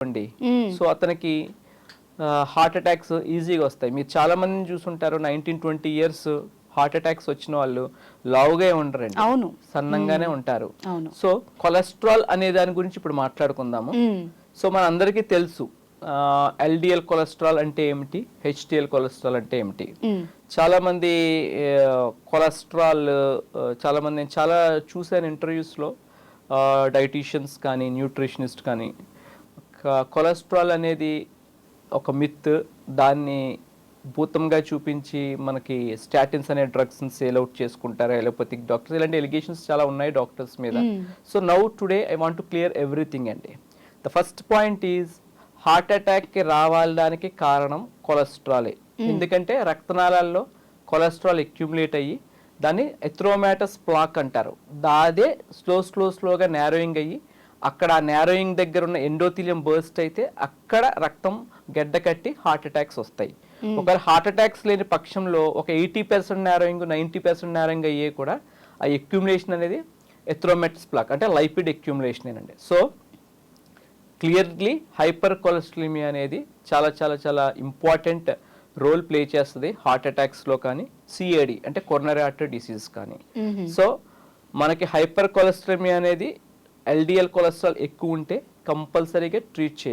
అండి. సో అతనికి heart attacks ఈజీగా వస్తాయి. మీరు చాలా మందిని చూసుంటారు, 19-20 ఇయర్స్ హార్ట్ అటాక్స్ వచ్చిన వాళ్ళు లావుగా ఉండరండి, అవును, సన్నంగానే ఉంటారు. అవును. సో కొలెస్ట్రాల్ అనే దాని గురించి ఇప్పుడు మాట్లాడుకుందాము. సో మన అందరికీ తెలుసు ఎల్డిఎల్ కొలెస్ట్రాల్ అంటే ఏమిటి, హెచ్డిఎల్ కొలెస్ట్రాల్ అంటే ఏమిటి. చాలా మంది కొలెస్ట్రాల్ చాలా మంది నేను చాలా చూసాను ఇంటర్వ్యూస్లో, డైటీషియన్స్ కానీ న్యూట్రిషనిస్ట్ కానీ, కొలెస్ట్రాల్ అనేది ఒక మిత్, దాన్ని భూతంగా చూపించి మనకి స్టాటిన్స్ అనే డ్రగ్స్ని సేల్ అవుట్ చేసుకుంటారు ఎలోపతిక్ డాక్టర్స్, ఇలాంటి ఎలిగేషన్స్ చాలా ఉన్నాయి డాక్టర్స్ మీద. So now today I want to clear everything అండి. The first point is heart అటాక్కి రావడానికి కారణం కొలెస్ట్రాలే. ఎందుకంటే రక్తనాళాల్లో కొలెస్ట్రాల్ అక్యుములేట్ అయ్యి దాన్ని ఎథ్రోమాటస్ ప్లాక్ అంటారు. దాదే స్లోగా నేరోయింగ్ అయ్యి అక్కడ ఆ నేరోయింగ్ దగ్గర ఉన్న ఎండోథీలియం బర్స్ట్ అయితే అక్కడ రక్తం గడ్డ కట్టి హార్ట్ అటాక్స్ వస్తాయి. ఒకవేళ హార్ట్ అటాక్స్ లేని పక్షంలో ఒక 80% నేరోయింగ్ 90% నేరోయింగ్ అయ్యే కూడా ఆ అక్యుములేషన్ అనేది ఎథ్రోమాటస్ ప్లాక్ అంటే లైపిడ్ అక్యుములేషన్ అండి. సో క్లియర్లీ హైపర్ కొలెస్ట్రాలిమియా అనేది చాలా చాలా చాలా ఇంపార్టెంట్ రోల్ ప్లే చేస్తుంది హార్ట్ అటాక్స్లో కానీ, సిఏడి అంటే కొరోనరీ ఆర్టరీ డిసీజ్ కానీ. సో మనకి హైపర్ కొలెస్ట్రాలిమియా అనేది ఎల్డిఎల్ కొలెస్ట్రాల్ ఎక్కువ ఉంటే కంపల్సరీగా ట్రీట్ చేయాలి.